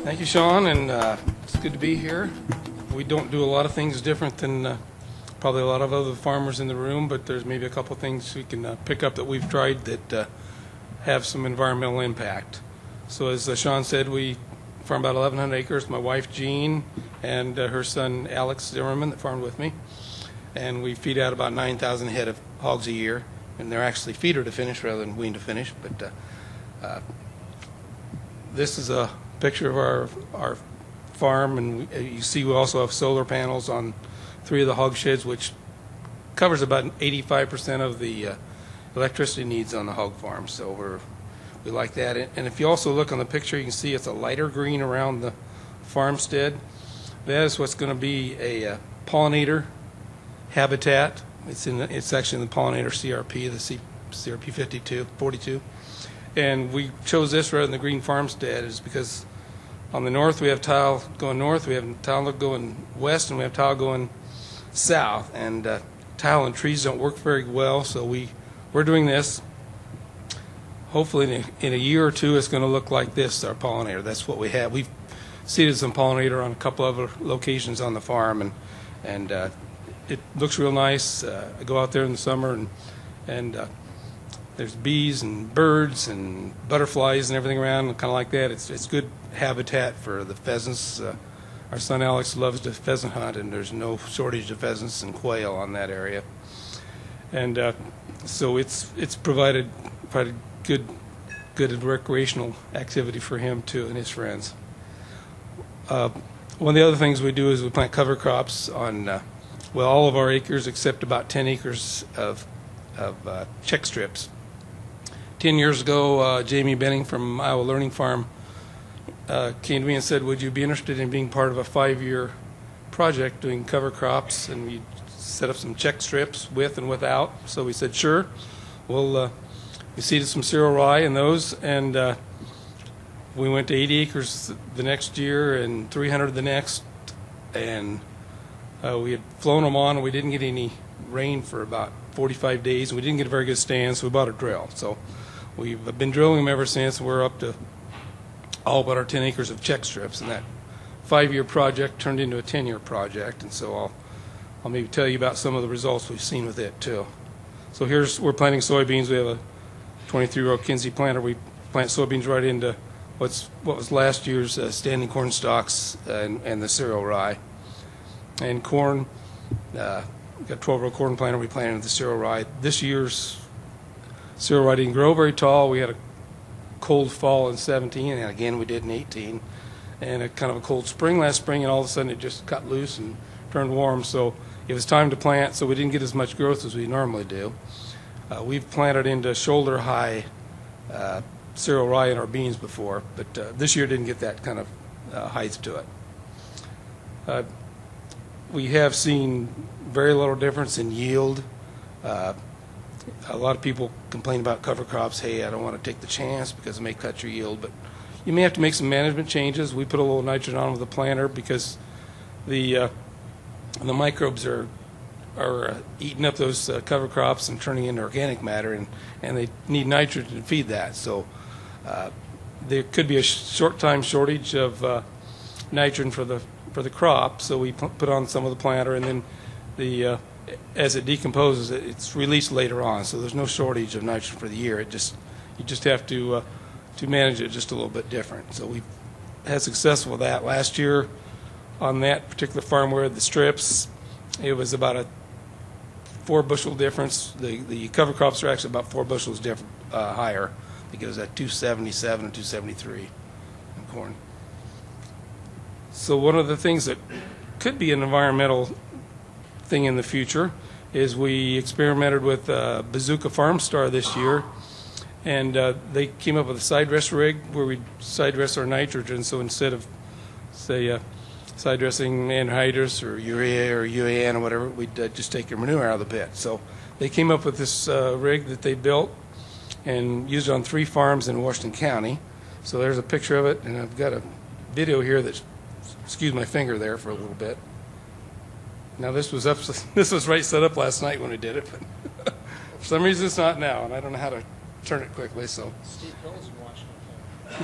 Thank you, Sean, and it's good to be here. We don't do a lot of things different than probably a lot of other farmers in the room, but there's maybe a couple things we can pick up that we've tried that have some environmental impact. So as Sean said, we farm about 1,100 acres. My wife, Jean, and her son, Alex Zimmerman, that farmed with me. And we feed out about 9,000 head of hogs a year, and they're actually feeder to finish rather than wean to finish. But this is a picture of our farm, and you see we also have solar panels on 3 of the hog sheds, which covers about 85% of the electricity needs on the hog farm. So we like that. And if you also look on the picture, you can see it's a lighter green around the farmstead. That is what's going to be a pollinator habitat. It's actually in the Pollinator CRP, the CRP 42. And we chose this rather than the green farmstead is because on the north we have tile going north, we have tile going west, and we have tile going south. And tile and trees don't work very well, so we're doing this. Hopefully in a year or two it's going to look like this, our pollinator. That's what we have. We've seeded some pollinator on a couple other locations on the farm, and it looks real nice. I go out there in the summer, and there's bees and birds and butterflies and everything around, kind of like that. It's good habitat for the pheasants. Our son Alex loves to pheasant hunt, and there's no shortage of pheasants and quail on that area. And so it's provided good recreational activity for him too and his friends. One of the other things we do is we plant cover crops on all of our acres except about 10 acres of check strips. 10 years ago, Jamie Benning from Iowa Learning Farm came to me and said, would you be interested in being part of a 5-year project doing cover crops? And we set up some check strips with and without. So we said, sure. We seeded some cereal rye in those, and we went to 80 acres the next year and 300 the next. And we had flown them on, and we didn't get any rain for about 45 days, and we didn't get a very good stand, so we bought a drill. So we've been drilling them ever since. We're up to all but our 10 acres of check strips, and that 5-year project turned into a 10-year project. And so I'll maybe tell you about some of the results we've seen with it too. So we're planting soybeans. We have a 23-row Kinsey planter. We plant soybeans right into what was last year's standing corn stalks and the cereal rye. And corn, we got a 12-row corn planter. We planted the cereal rye. This year's cereal rye didn't grow very tall. We had a cold fall in 17, and again we did in 18, and a kind of a cold spring last spring, and all of a sudden it just cut loose and turned warm. So it was time to plant, so we didn't get as much growth as we normally do. We've planted into shoulder high cereal rye in our beans before, but this year didn't get that kind of height to it. We have seen very little difference in yield. A lot of people complain about cover crops. Hey, I don't want to take the chance because it may cut your yield, but you may have to make some management changes. We put a little nitrogen on with the planter because the microbes are eating up those cover crops and turning into organic matter, and they need nitrogen to feed that. So there could be a short-time shortage of nitrogen for the crop. So we put on some of the planter, and then as it decomposes, it's released later on. So there's no shortage of nitrogen for the year. You just have to manage it just a little bit different. So we've had success with that. Last year on that particular farm where the strips, it was about a 4 bushel difference. The cover crops are actually about 4 bushels higher. I think it was at 277 and 273 in corn. So one of the things that could be an environmental thing in the future is we experimented with Bazooka Farm Star this year, and they came up with a side dress rig where we side dress our nitrogen. So instead of, say, side dressing anhydrous or urea or UAN or whatever, we'd just take your manure out of the pit. So they came up with this rig that they built and used it on 3 farms in Washington County. So there's a picture of it, and I've got a video here that's, excuse my finger there for a little bit. Now this was right set up last night when we did it, but for some reason it's not now, and I don't know how to turn it quickly. So Steve Hill's in Washington.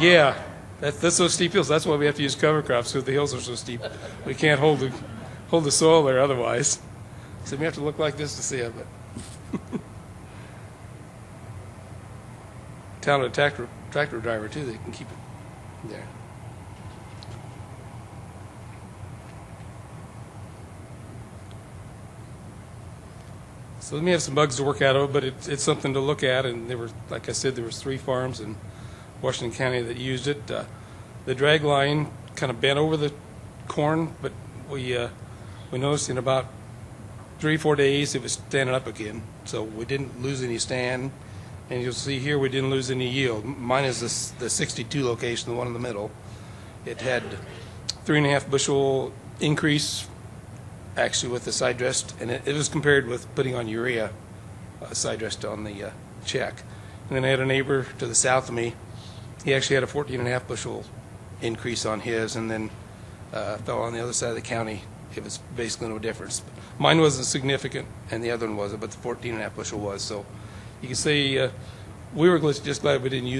yeah, That's those steep hills. That's why we have to use cover crops, because the hills are so steep. We can't hold the soil there otherwise. So we have to look like this to see it. But talented tractor driver too. They can keep it there. So let me have some bugs to work out of it, but it's something to look at. And there were, like I said, there was 3 farms in Washington County that used it. The drag line kind of bent over the corn, but we noticed in about 3-4 days it was standing up again. So we didn't lose any stand, and you'll see here we didn't lose any yield. Mine is the 62 location, the one in the middle. It had 3.5 bushel increase actually with the side dressed, and it was compared with putting on urea side dressed on the check. And then I had a neighbor to the south of me. He actually had a 14.5 bushel increase on his, and then fell on the other side of the county. It was basically no difference. Mine wasn't significant, and the other one wasn't, but the 14.5 bushel was. So you can say we were just glad we didn't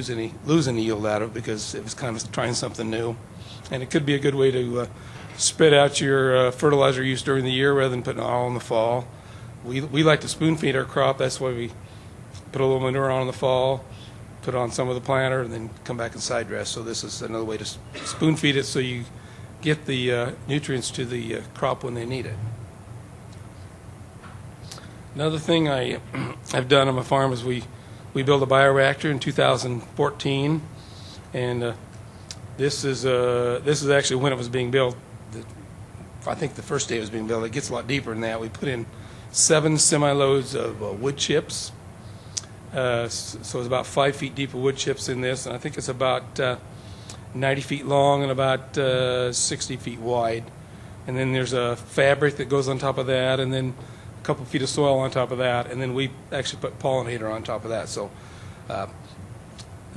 lose any yield out of it, because it was kind of trying something new, and it could be a good way to spread out your fertilizer use during the year rather than putting it all in the fall. We like to spoon feed our crop. That's why we put a little manure on in the fall, put on some of the planter, and then come back and side dress. So this is another way to spoon feed it so you get the nutrients to the crop when they need it. Another thing I've done on my farm is we built a bioreactor in 2014, and this is actually when it was being built. I think the first day it was being built. It gets a lot deeper than that. We put in 7 semi-loads of wood chips. So it's about 5 feet deep of wood chips in this, and I think it's about 90 feet long and about 60 feet wide. And then there's a fabric that goes on top of that, and then a couple feet of soil on top of that, and then we actually put pollinator on top of that. So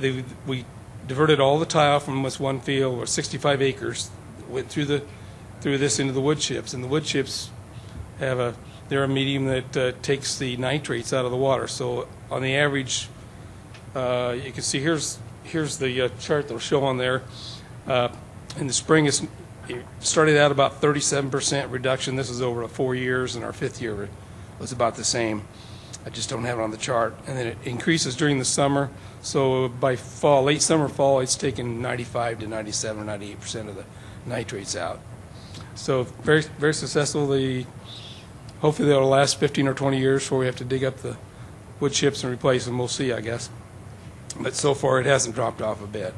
we diverted all the tile from this one field, or 65 acres, went through this into the wood chips, and the wood chips they're a medium that takes the nitrates out of the water. So on the average, you can see here's the chart that'll show on there. In the spring, it started out about 37% reduction. This is over 4 years, and our 5th year was about the same. I just don't have it on the chart. And then it increases during the summer. So by fall, late summer, fall, it's taken 95 to 97 or 98% of the nitrates out. So very, very successful. Hopefully they'll last 15 or 20 years before we have to dig up the wood chips and replace them. We'll see, I guess. But so far it hasn't dropped off a bit.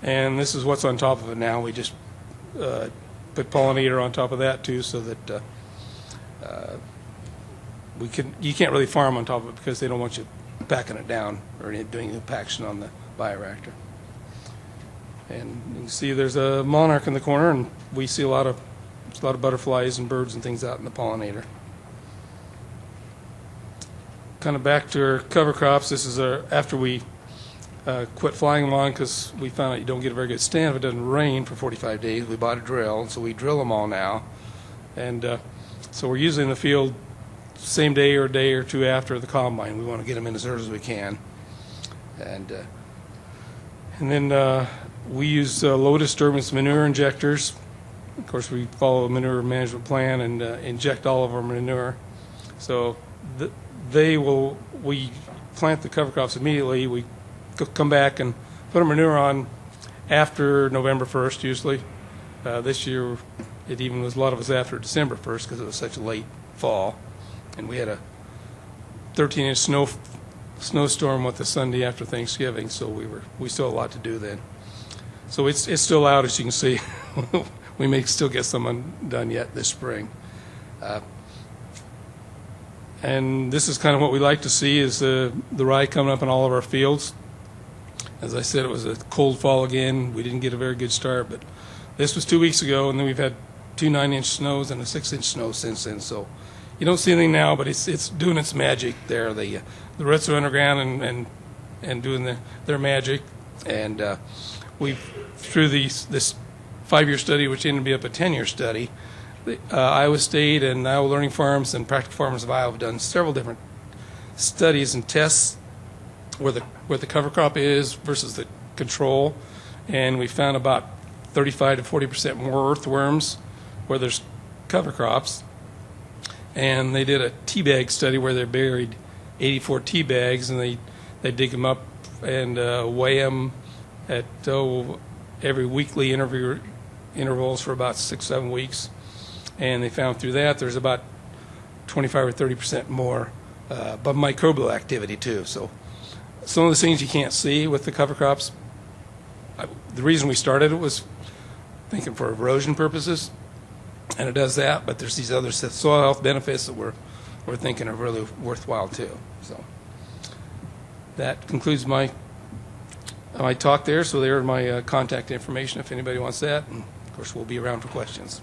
And this is what's on top of it now. We just put pollinator on top of that too, so that you can't really farm on top of it because they don't want you packing it down or doing compaction on the bioreactor. And you can see there's a monarch in the corner, and we see a lot of butterflies and birds and things out in the pollinator. Kind of back to our cover crops. This is after we quit flying them on, because we found out you don't get a very good stand if it doesn't rain for 45 days. We bought a drill, so we drill them all now. And so we're usually in the field same day or a day or two after the combine. We want to get them in as early as we can. And then we use low disturbance manure injectors. Of course, we follow a manure management plan and inject all of our manure. So we plant the cover crops immediately. We come back and put our manure on after November 1st usually. This year it even was a lot of us after December 1st because it was such a late fall, and we had a 13-inch snowstorm with the Sunday after Thanksgiving, so we still had a lot to do then. So it's still out, as you can see. We may still get some done yet this spring. And this is kind of what we like to see, is the rye coming up in all of our fields. As I said, it was a cold fall again. We didn't get a very good start, but this was 2 weeks ago, and then we've had 2 9-inch snows and a 6-inch snow since then. So you don't see anything now, but it's doing its magic there. The roots are underground and doing their magic. And through this 5-year study, which ended up a 10-year study, Iowa State and Iowa Learning Farms and Practical Farmers of Iowa have done several different studies and tests where the cover crop is versus the control, and we found about 35 to 40% more earthworms where there's cover crops. And they did a tea bag study where they buried 84 tea bags, and they dig them up and weigh them at every weekly intervals for about 6-7 weeks. And they found through that there's about 25 or 30% more but microbial activity too. So some of the things you can't see with the cover crops, the reason we started it was thinking for erosion purposes, and it does that, but there's these other soil health benefits that we're thinking are really worthwhile too. So that concludes my talk there. So there are my contact information if anybody wants that, and of course we'll be around for questions.